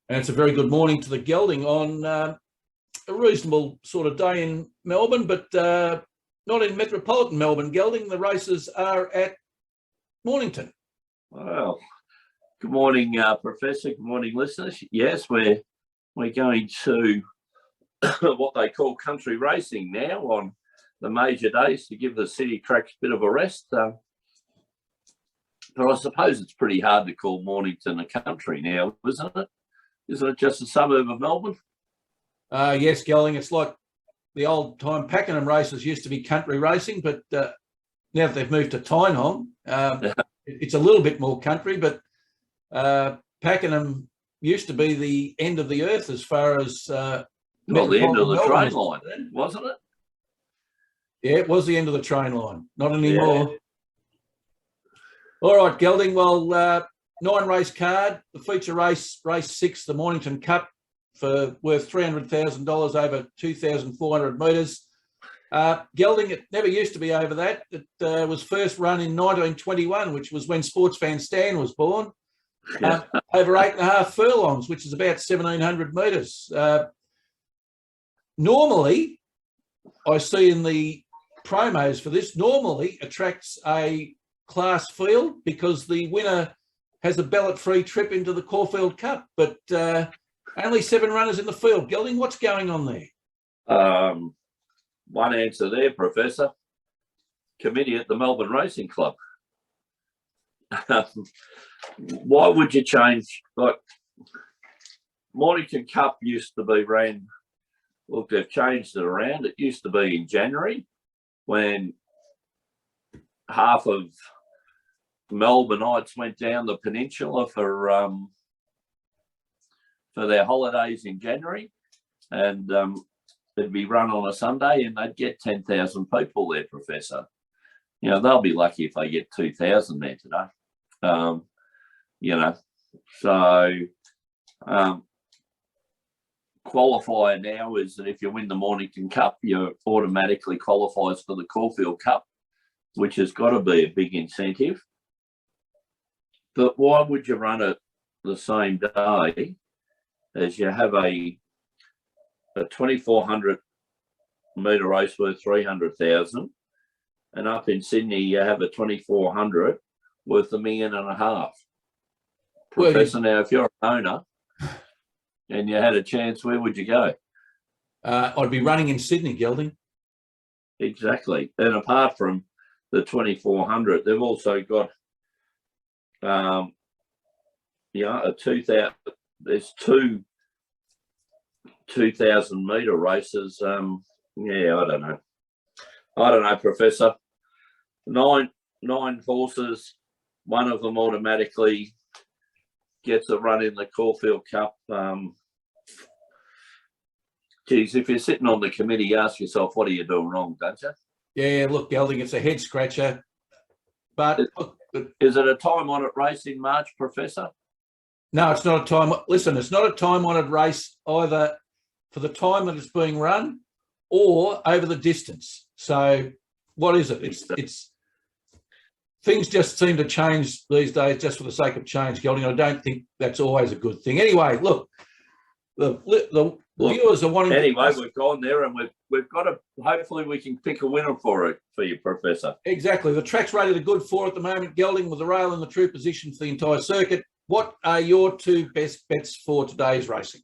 And it's a very good morning to the Gelding on a reasonable sort of day in Melbourne, but not in metropolitan Melbourne. Gelding, the races are at Mornington. Well, good morning, Professor. Good morning, listeners. Yes, we're going to what they call country racing now on the major days to give the city tracks a bit of a rest. But I suppose it's pretty hard to call Mornington a country now, isn't it? Isn't it just a suburb of Melbourne? Yes, Gelding. It's like the old time Pakenham races used to be country racing, but now that they've moved to Tynehong, it's a little bit more country. But Pakenham used to be the end of the earth as far as the end of the train line, wasn't it? Yeah, it was the end of the train line. Not anymore. Yeah. All right, Gelding. Well, 9-race card. The feature race 6, the Mornington Cup, worth $300,000 over 2,400 metres. Gelding, it never used to be over that. It was first run in 1921, which was when Sportzfan Stan was born, over 8.5 furlongs, which is about 1,700 metres. Normally, I see in the promos for this, normally attracts a class field because the winner has a ballot-free trip into the Caulfield Cup, but only 7 runners in the field. Gelding, what's going on there? One answer there, Professor. Committee at the Melbourne Racing Club. Why would you change? Like, Mornington Cup used to be ran, look, they've changed it around. It used to be in January when half of Melbourneites went down the peninsula for their holidays in January, and it'd be run on a Sunday, and they'd get 10,000 people there, Professor. You know, they'll be lucky if they get 2,000 there today. You know, so qualifier now is that if you win the Mornington Cup, you automatically qualifies for the Caulfield Cup, which has got to be a big incentive. But why would you run it the same day as you have a 2,400 metre race worth 300,000, and up in Sydney you have a 2,400 worth $1.5 million? Professor, now if you're an owner and you had a chance, where would you go? I'd be running in Sydney, Gelding. Exactly. And apart from the 2,400, they've also got a 2,000. There's two 2,000 metre races. Yeah, I don't know, Professor. Nine horses. One of them automatically gets a run in the Caulfield Cup. Geez, if you're sitting on the committee, you ask yourself, what are you doing wrong, don't you? Yeah, look, Gelding, it's a head scratcher. But is it a time-honoured race in March, Professor? No, it's not a time. Listen, it's not a time-honoured race either for the time that it's being run or over the distance. So, what is it? It's things just seem to change these days just for the sake of change, Gelding. I don't think that's always a good thing. Anyway, look, the viewers are wanting. Anyway, we've gone there, and we've got to. Hopefully, we can pick a winner for you, Professor. Exactly. The track's rated a good 4 at the moment, Gelding, with the rail in the true position for the entire circuit. What are your 2 best bets for today's racing?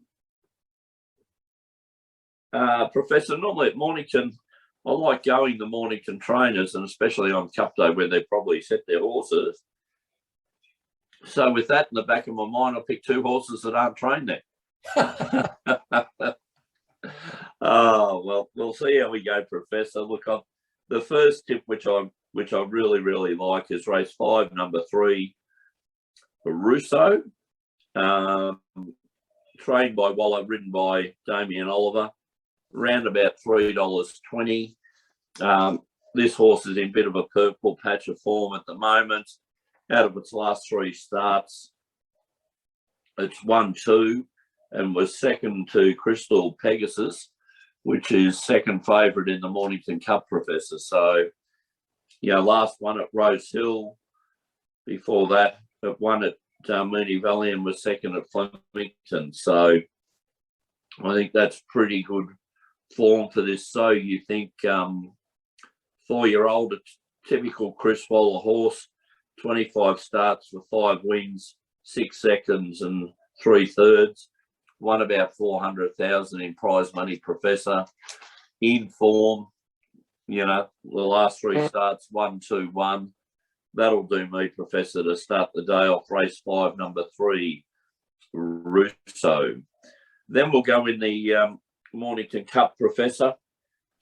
Professor, normally at Mornington, I like going the Mornington trainers, and especially on Cup Day where they probably set their horses. So with that in the back of my mind, I'll pick 2 horses that aren't trained there. Oh, well, we'll see how we go, Professor. Look, the first tip, which I really, really like, is race 5, number 3, Russo, trained by Waller, ridden by Damien Oliver, round about $3.20. This horse is in a bit of a purple patch of form at the moment. Out of its last 3 starts, it's 1-2 and was second to Crystal Pegasus, which is second favourite in the Mornington Cup, Professor. So, you know, last one at Rose Hill. Before that, it won at Mooney Valiant was second at Flemington. So I think that's pretty good form for this. So you think 4-year-old, a typical Chris Waller horse, 25 starts for 5 wins, 6 seconds and 3/3, won about 400,000 in prize money, Professor, in form, the last 3 starts, 1, 2, 1. That'll do me, Professor, to start the day off. Race 5, number 3, Russo. Then we'll go in the Mornington Cup, Professor.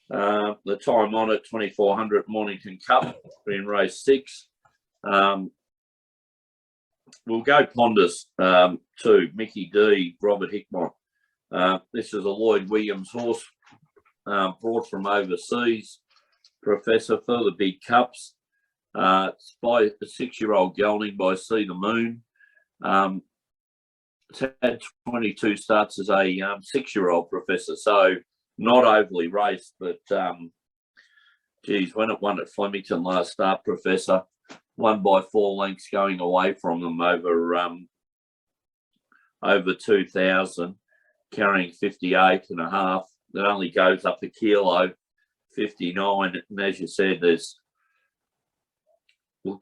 The time on it, 2400 Mornington Cup in race 6. We'll go Ponders to Mickey D, Robert Hickmott. This is a Lloyd Williams horse brought from overseas, Professor, for the big cups. It's by a 6-year-old gelding by See the Moon. It's had 22 starts as a 6-year-old, Professor, so not overly raced, but when it won at Flemington last start, Professor, won by 4 lengths going away from them over 2,000, carrying 58.5. That only goes up a kilo, 59. And as you said,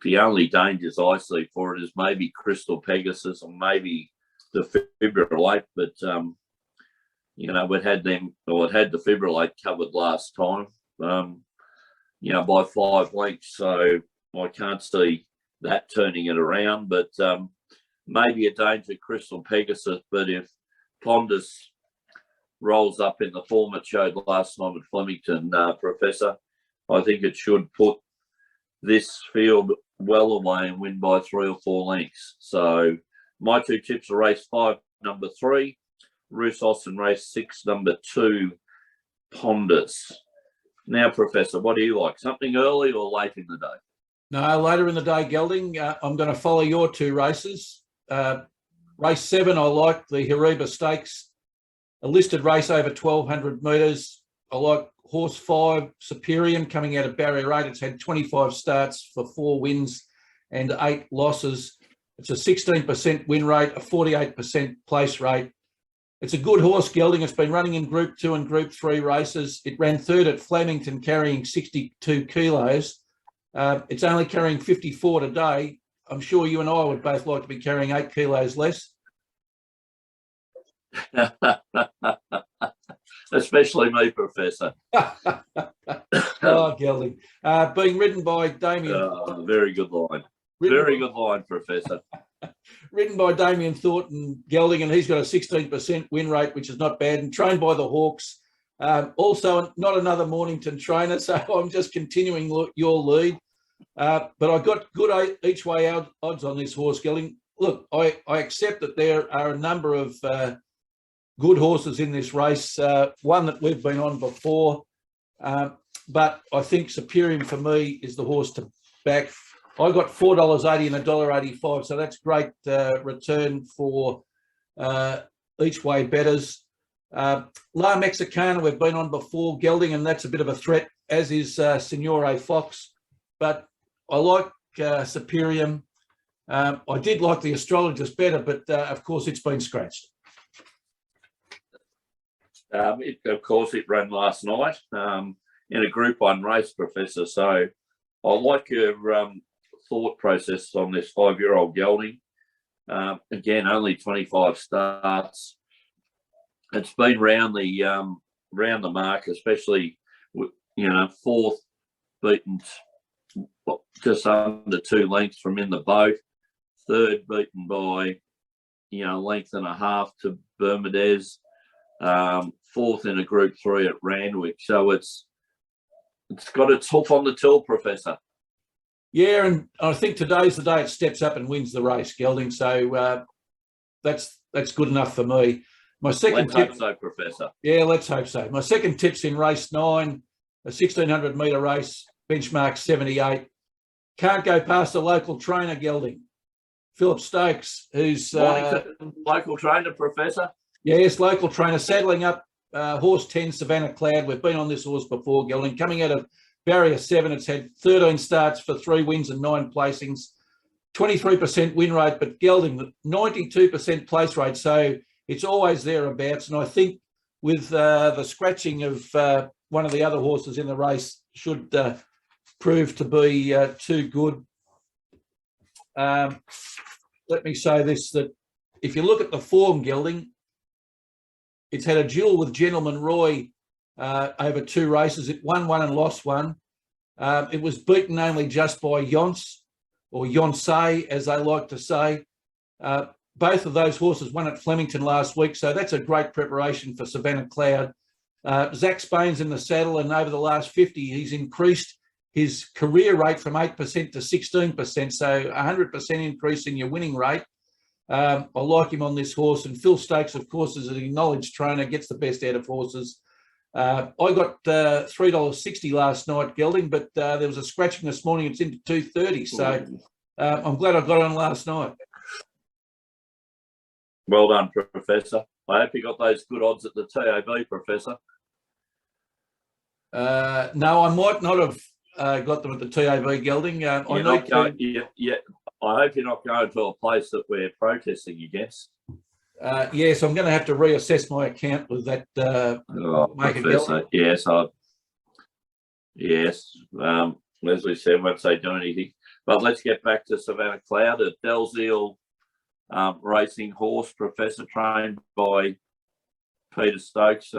the only dangers I see for it is maybe Crystal Pegasus or maybe the Fibrillate, but it had the Fibrillate covered last time, by 5 lengths. So I can't see that turning it around, but maybe a danger Crystal Pegasus. But if Pondus rolls up in the form it showed last time at Flemington, Professor, I think it should put this field well away and win by 3 or 4 lengths. So my 2 tips are race 5, number 3, Russos, and race 6, number 2, Pondus. Now, Professor, what do you like? Something early or late in the day? No, later in the day, Gelding. I'm going to follow your 2 races. Race 7, I like the Hariba Stakes, a listed race over 1,200 metres. I like horse 5, Superium, coming out of barrier 8. It's had 25 starts for 4 wins and 8 losses. It's a 16% win rate, a 48% place rate. It's a good horse, Gelding. It's been running in Group 2 and Group 3 races. It ran 3rd at Flemington, carrying 62 kilos. It's only carrying 54 today. I'm sure you and I would both like to be carrying 8 kilos less. Especially me, Professor. Oh, Gelding. Being ridden by Damien. Very good line. Very good line, Professor. Ridden by Damien Thornton, Gelding, and he's got a 16% win rate, which is not bad, and trained by the Hawks. Also, not another Mornington trainer, so I'm just continuing your lead. But I got good each way out odds on this horse, Gelding. Look, I accept that there are a number of good horses in this race, one that we've been on before, but I think Superium for me is the horse to back. I got $4.80 and $1.85, so that's great return for each way betters. La Mexicana we've been on before, Gelding, and that's a bit of a threat, as is Signore Fox. But I like Superium. I did like the Astrologist better, but of course it's been scratched. Of course, it ran last night in a Group 1 race, Professor. So I like your thought process on this 5-year-old gelding. Again, only 25 starts. It's been round the mark, especially, 4th beaten just under 2 lengths from In the Boat. 3rd beaten by, length and a half to Bermudez. 4th in a Group 3 at Randwick. So it's got its hoof on the till, Professor. Yeah, and I think today's the day it steps up and wins the race, Gelding. So that's good enough for me. My second tip, hope so, Professor. Yeah, let's hope so. My second tip's in race 9, a 1,600 metre race, benchmark 78. Can't go past a local trainer, Gelding, Philip Stokes, who's local trainer, Professor. Yes, local trainer, saddling up horse 10, Savannah Cloud. We've been on this horse before, Gelding, coming out of barrier 7. It's had 13 starts for 3 wins and 9 placings. 23% win rate, but Gelding, 92% place rate. So it's always thereabouts. And I think with the scratching of one of the other horses in the race should prove to be too good. Let me say this, that if you look at the form, Gelding, it's had a duel with Gentleman Roy over 2 races. It won one and lost one. It was beaten only just by Yonce, or Yonsei, as they like to say. Both of those horses won at Flemington last week, so that's a great preparation for Savannah Cloud. Zach Spain's in the saddle, and over the last 50, he's increased his career rate from 8% to 16%, so 100% increase in your winning rate. I like him on this horse, and Phil Stokes, of course, is an acknowledged trainer, gets the best out of horses. I got $3.60 last night, Gelding, but there was a scratching this morning. It's into $2.30, so I'm glad I got on last night. Well done, Professor. I hope you got those good odds at the TAB, Professor. No, I might not have got them at the TAB, Gelding. I hope you're not going to a place that we're protesting against. Yes, I'm going to have to reassess my account with that. Professor, yes. As we said, won't say do anything. But let's get back to Savannah Cloud, a Dalziel racing horse, Professor, trained by Peter Stokes.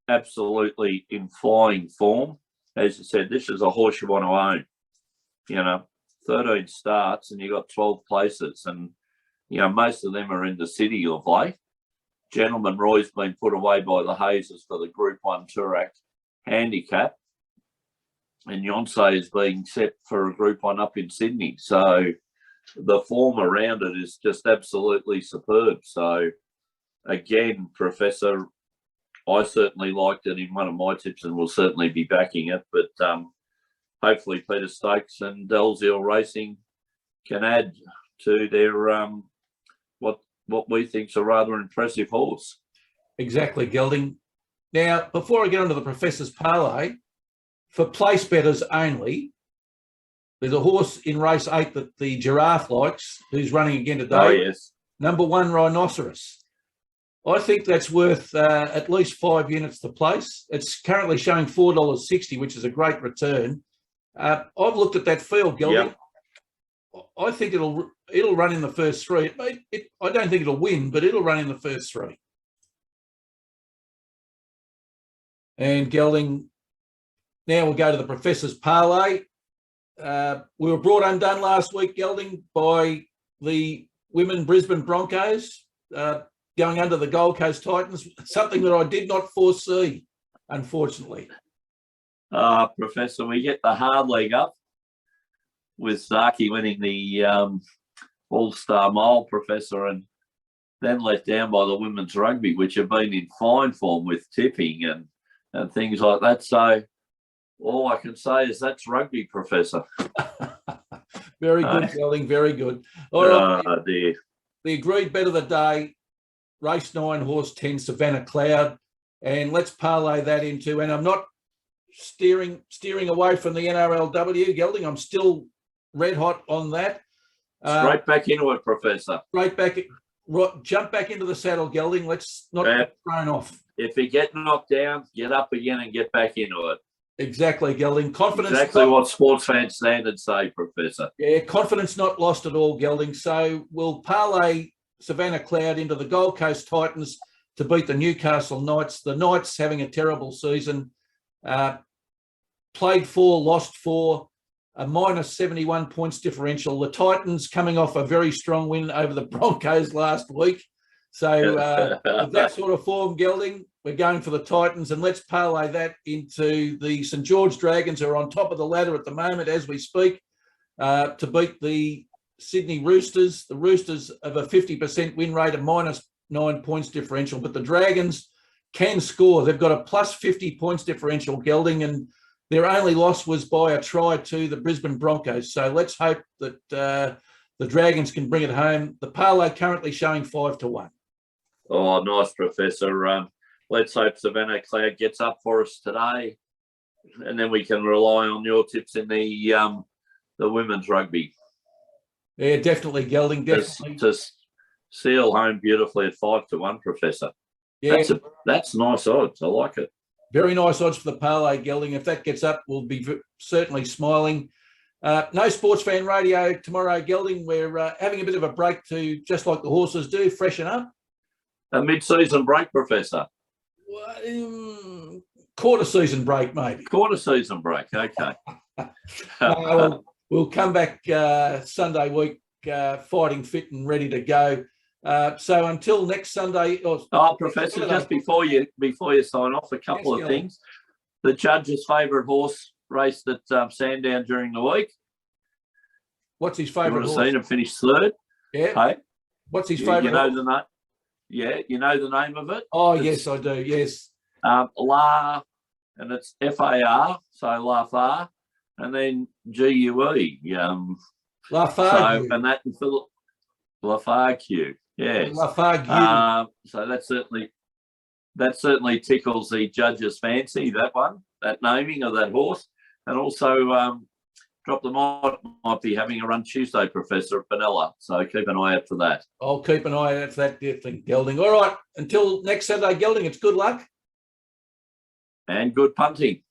Absolutely in flying form. As you said, this is a horse you want to own. 13 starts and you got 12 places, and most of them are in the city of late. Gentleman Roy's been put away by the Hazes for the Group 1 Toorak handicap, and Yonsei is being set for a Group 1 up in Sydney. So the form around it is just absolutely superb. So again, Professor, I certainly liked it in one of my tips and will certainly be backing it, but hopefully Peter Stokes and Dalziel Racing can add to their what we think is a rather impressive horse. Exactly, Gelding. Now, before I get on to the Professor's Parlay, for place bettors only, there's a horse in race 8 that the Giraffe likes, who's running again today. Oh, yes. Number 1, Rhinoceros. I think that's worth at least 5 units to place. It's currently showing $4.60, which is a great return. I've looked at that field, Gelding. Yep. I think it'll run in the first 3. I don't think it'll win, but it'll run in the first 3. And Gelding, now we'll go to the Professor's Parlay. We were brought undone last week, Gelding, by the women Brisbane Broncos going under the Gold Coast Titans, something that I did not foresee, unfortunately. Professor, we get the hard leg up with Zaki winning the All-Star Mile, Professor, and then let down by the women's rugby, which have been in fine form with tipping and things like that. So all I can say is that's rugby, Professor. Very good, Gelding, very good. All right, dear. The agreed bet of the day, race 9, horse 10, Savannah Cloud, and let's parlay that into, and I'm not steering away from the NRLW, Gelding. I'm still red hot on that. Straight back into it, Professor. Straight back, jump back into the saddle, Gelding. Let's not get thrown off. If you get knocked down, get up again and get back into it. Exactly, Gelding. Confidence. Exactly what Sportsfan standards say, Professor. Yeah, confidence not lost at all, Gelding. So we'll parlay Savannah Cloud into the Gold Coast Titans to beat the Newcastle Knights. The Knights having a terrible season. Played 4, lost 4, a minus 71 points differential. The Titans coming off a very strong win over the Broncos last week. So with that sort of form, Gelding, we're going for the Titans, and let's parlay that into the St George Dragons, who are on top of the ladder at the moment as we speak, to beat the Sydney Roosters. The Roosters have a 50% win rate, a minus 9 points differential, but the Dragons can score. They've got a plus 50 points differential, Gelding, and their only loss was by a try to the Brisbane Broncos. So let's hope that the Dragons can bring it home. The parlay currently showing 5-1. Oh, nice, Professor. Let's hope Savannah Cloud gets up for us today, and then we can rely on your tips in the women's rugby. Yeah, definitely, Gelding, definitely. To seal home beautifully at 5-1, Professor. Yeah, That's nice odds. I like it. very nice odds for the parlay, Gelding. If that gets up, we'll be certainly smiling. No Sports Fan Radio tomorrow, Gelding. We're having a bit of a break to, just like the horses do, freshen up. A mid-season break, Professor. Quarter season break, maybe. Quarter season break. Okay. We'll come back Sunday week, fighting fit and ready to go. So until next Sunday. Professor, Saturday, just before you sign off, a couple of things. The judge's favourite horse raced at Sandown during the week. What's his favourite horse? Seen him finish third. Yeah. Hey, what's his favourite? You know the name. Yeah, you know the name of it. Oh, yes, I do. Yes. La, and it's FAR, so La Far, and then GUE. La Far. So, and that for La Far Q. Yes. La Far. So that certainly tickles the judge's fancy, that naming of that horse. And also Drop the might be having a run Tuesday, Professor, at Benalla. So keep an eye out for that. I'll keep an eye out for that, definitely, Gelding. All right, until next Saturday, Gelding, it's good luck. And good punting.